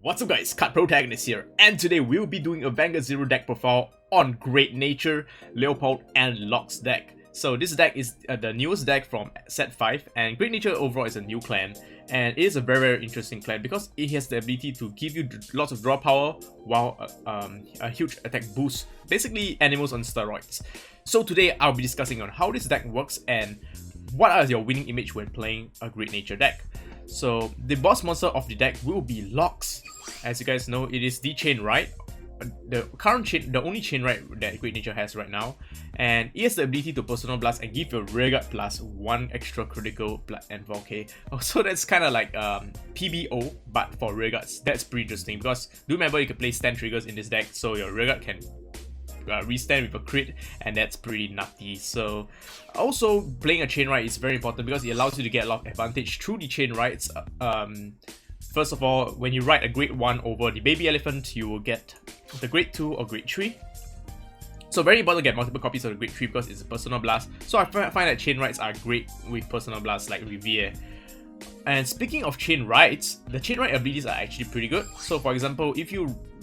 What's up guys, Cut Protagonist here, and today we'll be doing a Vanguard 0 deck profile on Great Nature, Leopold and Lox deck. So this deck is the newest deck from set 5, and Great Nature overall is a new clan, and it is a very interesting clan because it has the ability to give you lots of draw power while a huge attack boost, basically animals on steroids. So today I'll be discussing on how this deck works and what are your winning image when playing a Great Nature deck. So the boss monster of the deck will be Lox. As you guys know, it is the chain right, the only chain right that Great Nature has right now, and it has the ability to personal blast and give your rearguard plus 1 extra critical and 4k. So that's kind of like PBO but for rearguards. That's pretty interesting because do remember you can play stand triggers in this deck, so your rearguard can restand with a crit, and that's pretty nutty. So also playing a chain right is very important because it allows you to get a lot of advantage through the chain rights. First of all, when you ride a grade 1 over the baby elephant, you will get the grade 2 or grade 3. So very important to get multiple copies of the grade 3 because it's a personal blast. So I find that chain rights are great with personal blasts like Riviere. And speaking of chain rights, the chain right abilities are actually pretty good. So for example,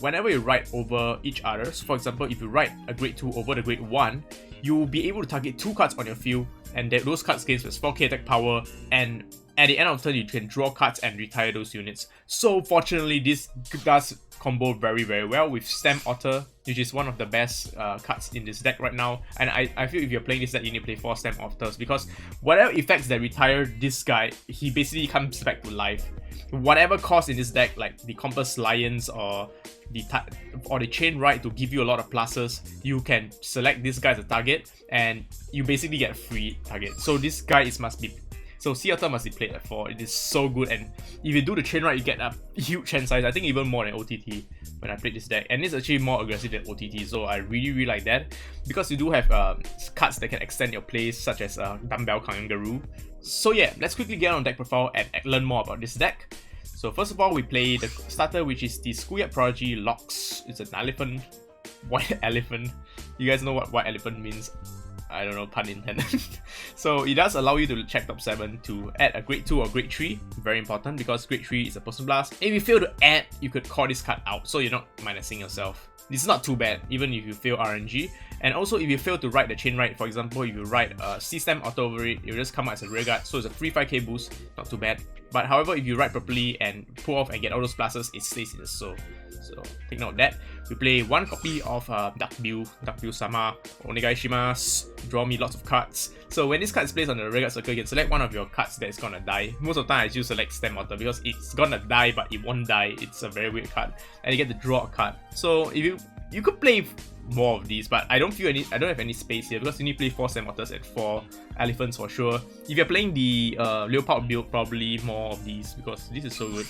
whenever you ride over each other, so for example, if you ride a grade 2 over the grade 1, you will be able to target 2 cards on your field, and those cards gain 4k attack power, and at the end of the turn you can draw cards and retire those units. So fortunately this does combo very well with Stem Otter, which is one of the best cards in this deck right now. And I feel if you're playing this deck, you need to play 4 Stem Otters because whatever effects that retire this guy, he basically comes back to life. Whatever cost in this deck, like the Compass Lions or the Chain Right to give you a lot of pluses, you can select this guy as a target and you basically get a free target. So this guy So Sea Otter must be played at 4. It is so good, and if you do the chain right, you get a huge hand size. I think even more than OTT when I played this deck, and it's actually more aggressive than OTT. So I really like that because you do have cards that can extend your plays, such as Dumbbell Kangaroo. So yeah, let's quickly get on deck profile and learn more about this deck. So first of all, we play the starter, which is the Schoolyard Prodigy Lox. It's an elephant, white elephant. You guys know what white elephant means? I don't know, pun intended. So it does allow you to check top 7 to add a grade 2 or grade 3. Very important because grade 3 is a personal blast. If you fail to add, you could call this card out, so you're not minusing yourself. This is not too bad, even if you fail RNG. And also if you fail to ride the chain right, for example, if you ride a C-Stem Auto over it, it will just come out as a rearguard, so it's a free 5k boost, not too bad. But however, if you ride properly and pull off and get all those pluses, it stays in the soul. So take note of that. We play 1 copy of Duckbill Sama, Onegaishimasu, draw me lots of cards. So when this card is placed on the rearguard circle, you can select one of your cards that is gonna die. Most of the time I just select Stem Otter because it's gonna die but it won't die. It's a very weird card. And you get to draw a card. So if you could play more of these, but I don't have any space here because you need to play 4 Stem Otters and 4 elephants for sure. If you're playing the Leopold build, probably more of these because this is so good.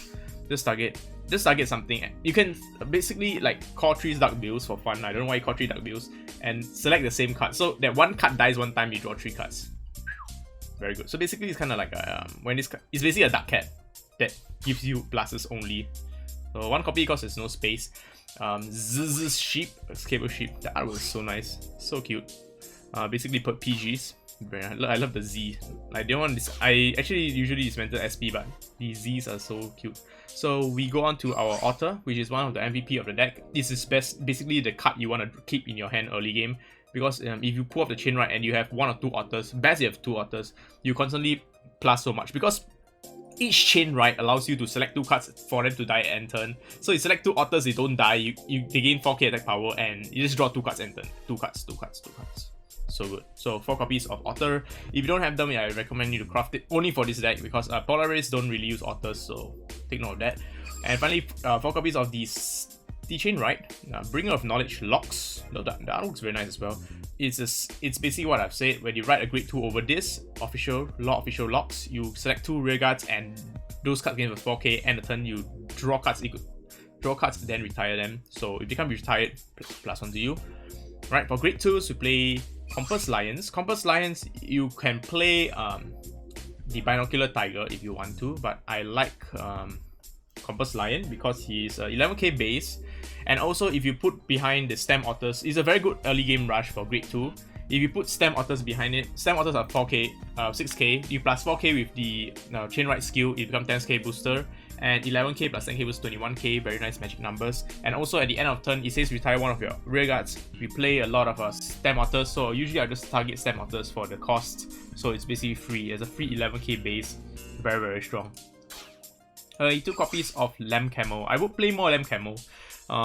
Just target something. You can basically like call 3 Duckbills for fun. I don't know why you call 3 Duckbills, and select the same card. So that one card dies one time, you draw 3 cards. Very good. So basically it's kind of like it's basically a duck cat that gives you pluses only. So 1 copy because there's no space. Zzz sheep, cable sheep. The art was so nice, so cute. Basically put PGs. I love the Z. Like they want this. I actually usually dismantle SP, but the Z's are so cute. So we go on to our Otter, which is one of the MVP of the deck. This is basically the card you want to keep in your hand early game because if you pull off the chain right and you have 1 or 2 Otters, best you have 2 Otters, you constantly plus so much because each chain right allows you to select 2 cards for them to die at end turn. So you select 2 Otters, they don't die, they gain 4k attack power, and you just draw 2 cards end turn. 2 cards. So good. So 4 copies of Otter. If you don't have them, I recommend you to craft it only for this deck because Polar Rays don't really use Otters, so take note of that. And finally, 4 copies of the Chain Right, Bringer of Knowledge Lox. The art looks very nice as well. It's basically what I've said. When you ride a grade 2 over this official Lox, you select 2 rearguards and those cards gain 4k, and the turn you draw cards. You could draw cards then retire them. So if they can't be retired, +1 to you. Right, for grade 2s, we play Compass Lions. Compass Lions, you can play the Binocular Tiger if you want to, but I like Compass Lion because he's 11k base, and also if you put behind the Stem Otters, it's a very good early game rush for grade 2. If you put Stem Otters behind it, Stem Otters are 6k, you plus 4k with the Chain Right skill, it becomes 10k booster, And 11k plus 10k was 21k, very nice magic numbers. And also at the end of turn, it says retire one of your rearguards. We play a lot of stem otters, so usually I just target stem otters for the cost. So it's basically free. It's a free 11k base, very strong. 2 copies of Lamb Camo. I would play more Lamb Camo,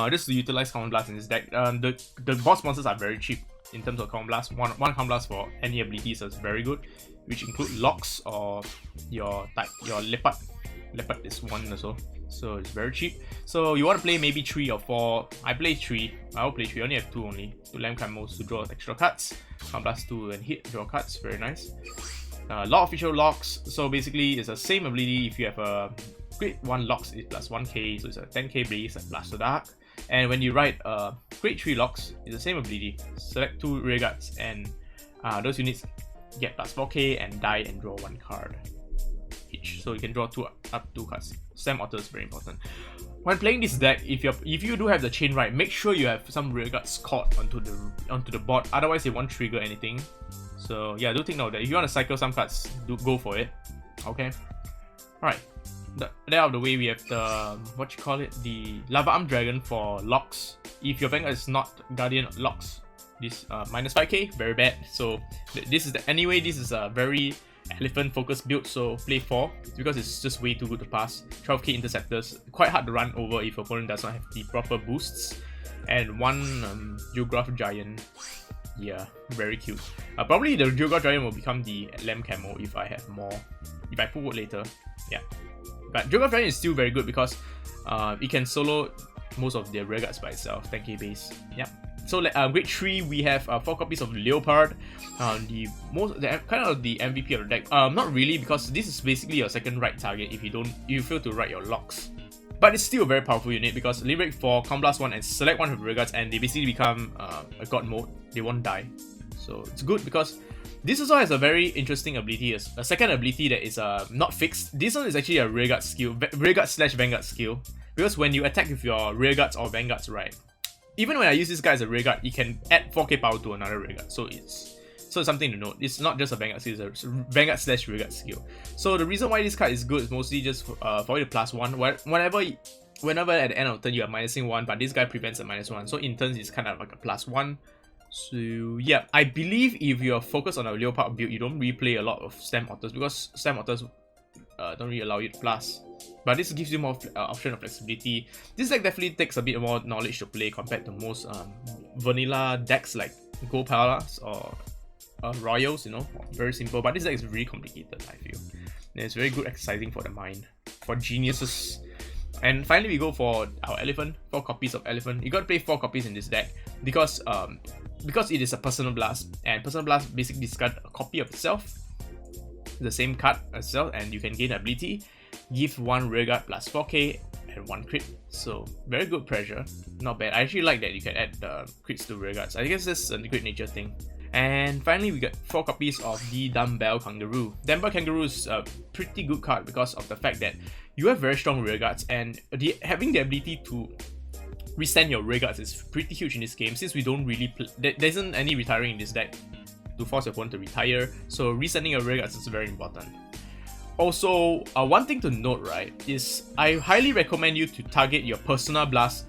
just to utilize Common Blast in this deck. The boss monsters are very cheap in terms of Common Blast. One Common Blast for any abilities is very good, which include locks or your leopard. Leopard is 1 or so it's very cheap. So you want to play maybe 3 or 4. I play 3. I will play 3. I only have 2 only. 2 Lamb Camos to draw extra cards. Common Blast 2 and hit, draw cards. Very nice. Lot official locks. So basically, it's the same ability if you have a grade 1 locks is plus 1k, so it's a 10k base and Blast to Dark. And when you write grade 3 locks, it's the same ability. Select 2 rearguards and those units get plus 4k and die and draw 1 card each. So you can draw up 2 cards. Stem Otter is very important. When playing this deck, if you do have the chain right, make sure you have some rearguards caught onto the board. Otherwise, it won't trigger anything. So yeah, do take note that if you want to cycle some cards, do go for it. Okay. Alright. That out of the way, we have the the Lava Arm Dragon for locks. If your Vanguard is not Guardian locks, this minus 5k, very bad. So this is a very elephant focused build, so play 4 because it's just way too good to pass. 12k interceptors, quite hard to run over if your opponent does not have the proper boosts. And 1 Geograph Giant. Yeah, very cute. Probably the Geograph Giant will become the Lamb Camo if I have more. If I pull it later. Yeah. But Geograph Giant is still very good because it can solo most of their rearguards by itself. 10k base. Yeah. So grade 3 we have 4 copies of Leopard. Kind of the MVP of the deck. Not really, because this is basically your second right target if you fail to write your locks. But it's still a very powerful unit because liberate 4, Common Blast 1 and select 1 of rearguards, and they basically become a god mode. They won't die. So it's good because this also has a very interesting ability, a second ability that is not fixed. This one is actually a rearguard skill, rearguard/vanguard skill. Because when you attack with your rearguards or vanguards, right, even when I use this guy as a rearguard, it can add 4k power to another rearguard. So it's something to note. It's not just a vanguard skill, it's a vanguard/rearguard skill. So the reason why this card is good is mostly just for you to plus 1. Whenever at the end of the turn you are minusing 1, but this guy prevents a -1. So in turns it's kind of like a plus 1. So yeah, I believe if you're focused on a Leopard build, you don't really play a lot of Stem Otters because Stem Otters don't really allow you to plus. But this gives you more option of flexibility. This deck definitely takes a bit more knowledge to play compared to most vanilla decks like Gold Palace or Royals, you know. Very simple, but this deck is really complicated, I feel. And it's very good exercising for the mind, for geniuses. And finally we go for our Elephant, 4 copies of Elephant. You gotta play 4 copies in this deck because it is a Personal Blast, and Personal Blast basically discard a copy of itself, the same card as itself, and you can gain ability, give 1 rearguard plus 4k and 1 crit. So very good pressure, not bad. I actually like that you can add the crits to rearguards. I guess that's a great nature thing. And finally we got 4 copies of the Dumbbell Kangaroo. Dumbbell Kangaroo is a pretty good card because of the fact that you have very strong rearguards, and having the ability to resend your rearguards is pretty huge in this game, since we don't really there isn't any retiring in this deck to force your opponent to retire. So resending your rearguards is very important. Also, one thing to note, right, is I highly recommend you to target your Personal Blast,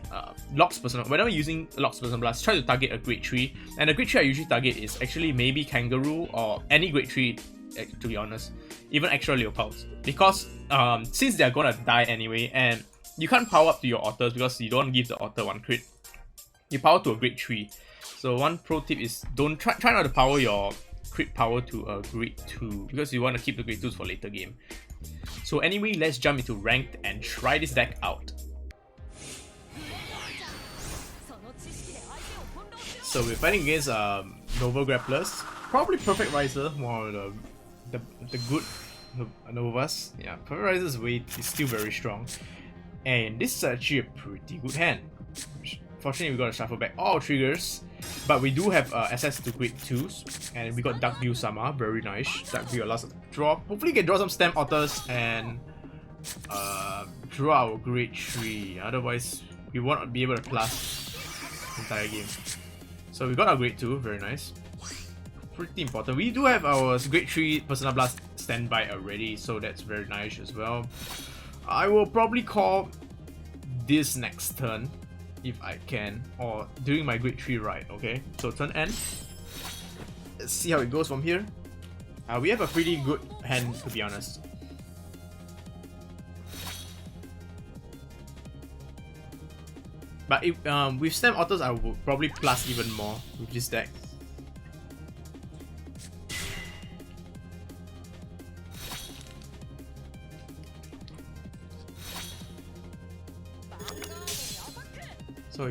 Locks Personal. Whenever using Locks Personal Blast, try to target a grade 3. And the grade 3 I usually target is actually maybe Kangaroo or any grade 3, to be honest. Even extra Leopards. Because since they're gonna die anyway, and you can't power up to your Otters because you don't give the Otter 1 crit. You power to a grade 3. So one pro tip is don't try not to power your crit power to a grade 2 because you want to keep the grade 2s for later game. So anyway, let's jump into ranked and try this deck out. So we're fighting against Nova Grapplers. Probably Perfect Riser, one of the good Novas. Yeah, Perfect Riser is still very strong. And this is actually a pretty good hand. Fortunately, we got to shuffle back all triggers. But we do have access to grade 2s. And we got Dark View Sama, very nice. Dark View allows us to draw. Hopefully, we can draw some Stem Otters and draw our grade 3. Otherwise, we won't be able to plus the entire game. So we got our grade 2, very nice. Pretty important. We do have our grade 3 Personal Blast standby already, so that's very nice as well. I will probably call this next turn if I can, or during my grade 3 ride, okay? So turn end. Let's see how it goes from here. We have a pretty good hand, to be honest. But if, with Stem Otters, I would probably plus even more with this deck. So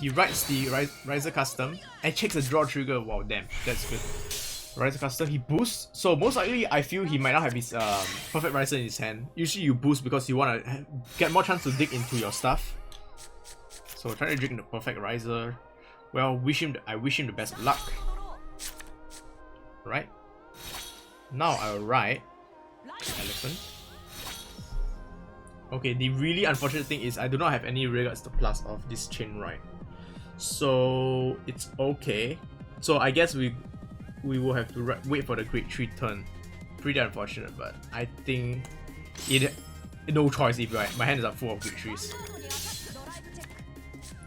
he writes the Riser Custom and checks the draw trigger. Wow, damn, that's good. Riser Custom, he boosts. So most likely, I feel he might not have his Perfect Riser in his hand. Usually you boost because you want to get more chance to dig into your stuff. So try to drink the Perfect Riser. Well, I wish him the best of luck. Right. Now I'll ride the Elephant. Okay, the really unfortunate thing is I do not have any regards to plus of this chain ride. So it's okay. So I guess we will have to wait for the grade 3 turn. Pretty unfortunate, but I think no choice if my hands are full of grade 3s.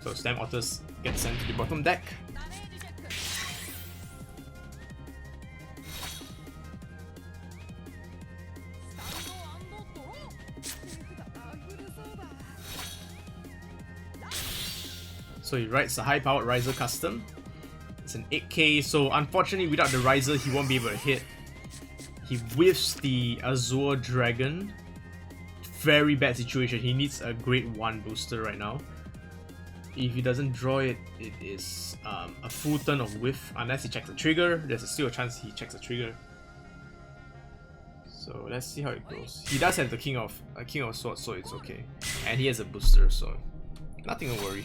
So Stem Otters get sent to the bottom deck. So he writes a high-powered Riser Custom. It's an 8k, so unfortunately without the Riser he won't be able to hit. He whiffs the Azure Dragon. Very bad situation. He needs a grade 1 booster right now. If he doesn't draw it, it is a full turn of whiff. Unless he checks the trigger, there's still a chance he checks the trigger. So let's see how it goes. He does have the King of Swords, so it's okay. And he has a booster, so nothing to worry.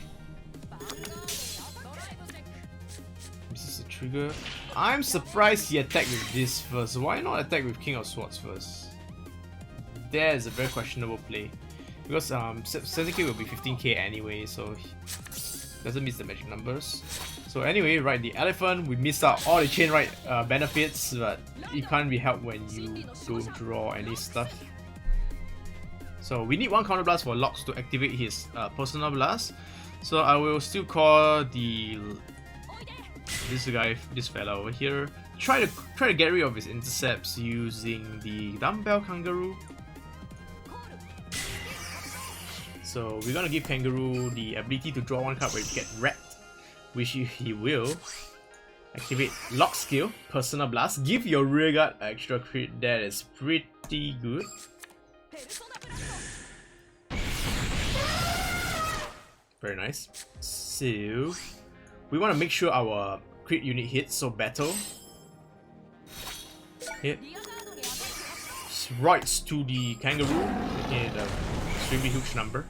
This is a trigger. I'm surprised he attacked with this first. Why not attack with King of Swords first? That is a very questionable play. Because 70k will be 15k anyway, so doesn't miss the magic numbers. So anyway, right, the Elephant, we missed out all the chain ride benefits, but it can't be helped when you don't draw any stuff. So we need one counter blast for Locks to activate his personal blast. So I will still call this fella over here. Try to get rid of his intercepts using the Dumbbell Kangaroo. So we're gonna give Kangaroo the ability to draw one card where you get wrecked, which he will. Activate Lock skill, Personal Blast. Give your rearguard extra crit. That is pretty good. Very nice. So we want to make sure our crit unit hits. So battle hit. Rights to the Kangaroo. Okay, the extremely huge number.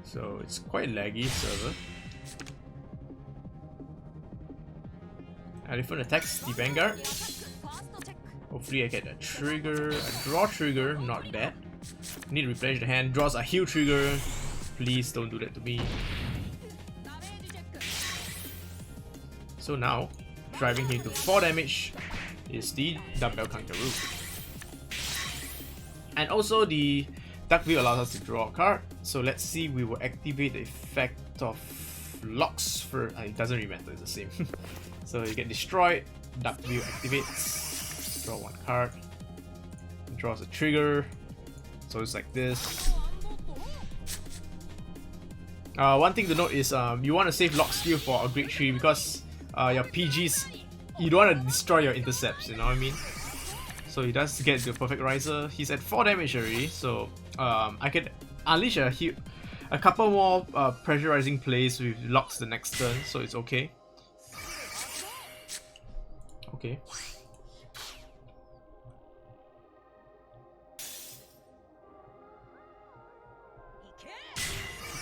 So it's quite laggy server. Elephant attacks the Vanguard. Hopefully I get a trigger, a draw trigger, not bad. Need to replenish the hand, draws a heal trigger. Please don't do that to me. So now, driving him to 4 damage is the Dumbbell Kangaroo. And also the Dark View allows us to draw a card. So let's see, we will activate the effect of Locks for it doesn't really matter, it's the same. So you get destroyed, Dark View activates, draw one card, draws a trigger. So it's like this. One thing to note is you want to save Lock skill for a grade 3 because your PGs, you don't want to destroy your intercepts, you know what I mean? So he does get the Perfect Riser. He's at 4 damage already, so I can unleash a couple more pressurizing plays with Locks the next turn, so it's okay. Okay.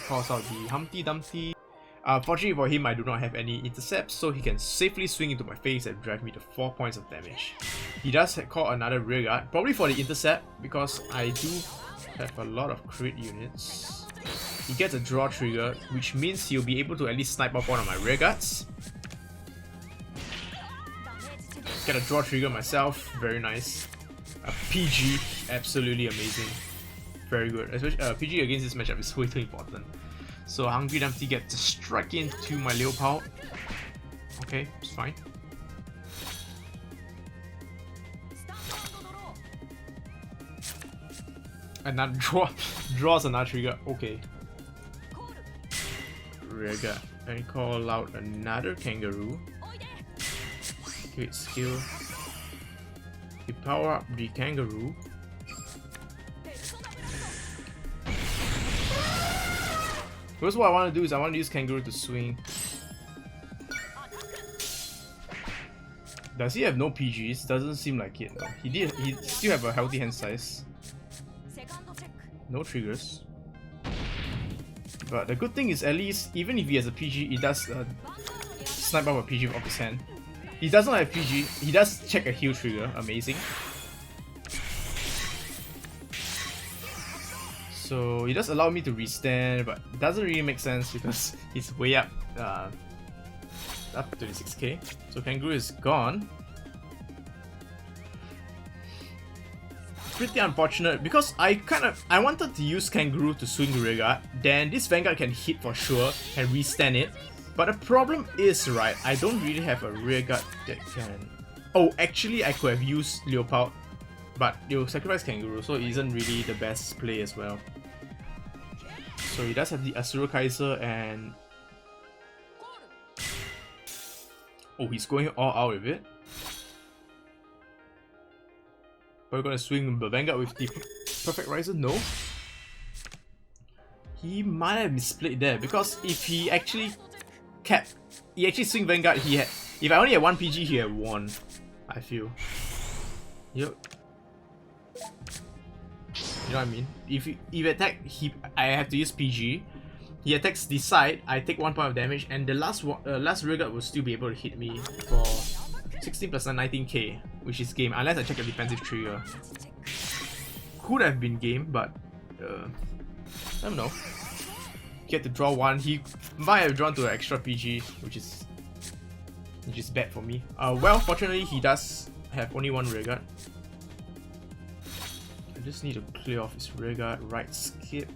Calls out the Humpty Dumpty. Fortunately for him, I do not have any intercepts, so he can safely swing into my face and drive me to 4 points of damage. He does call another rearguard, probably for the intercept, because I do have a lot of crit units. He gets a draw trigger, which means he'll be able to at least snipe off one of my rearguards. Get a draw trigger myself, very nice. A PG, absolutely amazing. Very good. Especially PG against this matchup is way too important. So Hungry Dumpty gets to strike into my Leopold. Okay, it's fine. Another draws another trigger. Okay. Rear guard. And call out another kangaroo. Great skill. You power up the kangaroo. First, what I want to do is I want to use kangaroo to swing. Does he have no PGs? Doesn't seem like it. No. He still have a healthy hand size. No triggers. But the good thing is, at least even if he has a PG, he does snipe up a PG off his hand. He doesn't have PG. He does check a heal trigger. Amazing. So he does allow me to restand, but it doesn't really make sense because he's way up to 26k. So kangaroo is gone. Pretty unfortunate because I wanted to use kangaroo to swing rear guard. Then this Vanguard can hit for sure and restand it. But the problem is, right, I don't really have a rear guard that can. Oh, actually I could have used Leopold, but you sacrifice kangaroo, so it isn't really the best play as well. So he does have the Asura Kaiser and oh, he's going all out with it. We're gonna swing the Vanguard with the Perfect Riser? No. He might have misplayed there because if he actually swing Vanguard, he had. If I only had one PG, he had won. I feel. Yep. You know what I mean? If attack, I have to use PG. He attacks the side, I take 1 point of damage, and the last rear guard will still be able to hit me for 16 plus 19k, which is game, unless I check a defensive trigger. Could have been game, but I don't know. He had to draw one. He might have drawn to an extra PG, which is bad for me. Well, fortunately, he does have only one rear guard. I just need to clear off his rear guard. Right skip.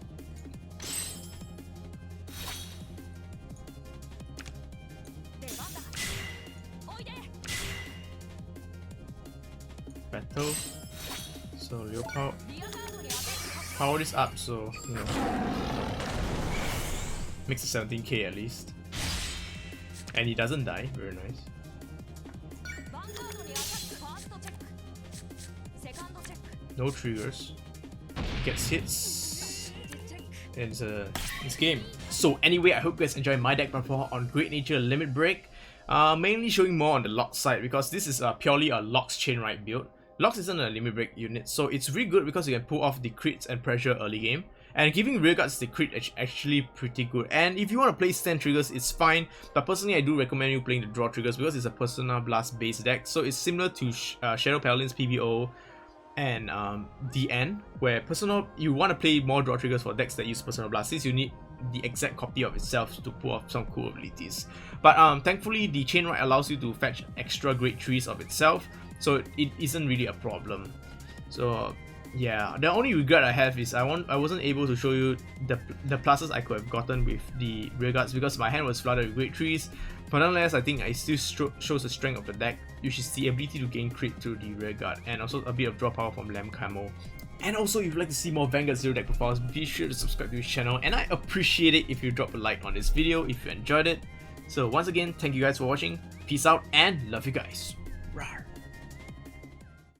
Battle. So Leopold. Power this up, so you know, makes it 17k at least. And he doesn't die, very nice. No triggers. Gets hits. And it's game. So anyway, I hope you guys enjoyed my deck performance on Great Nature Limit Break. Mainly showing more on the Lox side because this is purely a Lox chain right build. Lox isn't a limit break unit, so it's really good because you can pull off the crits and pressure early game. And giving rearguards the crit is actually pretty good. And if you want to play stand triggers, it's fine. But personally, I do recommend you playing the draw triggers because it's a Persona Blast based deck. So it's similar to Shadow Paladin's PBO and DN, where you want to play more draw triggers for decks that use Persona Blast, since you need the exact copy of itself to pull off some cool abilities. But thankfully, the chain ride allows you to fetch extra great trees of itself, so it isn't really a problem. So yeah, the only regret I have is I wasn't able to show you the pluses I could have gotten with the rearguards because my hand was flooded with great trees. But nonetheless, I think it still shows the strength of the deck, which is the ability to gain crit through the rearguard and also a bit of draw power from Lamb Camo. And also, if you'd like to see more Vanguard Zero deck profiles, be sure to subscribe to this channel, and I appreciate it if you drop a like on this video if you enjoyed it. So once again, thank you guys for watching, peace out, and love you guys. Rawr.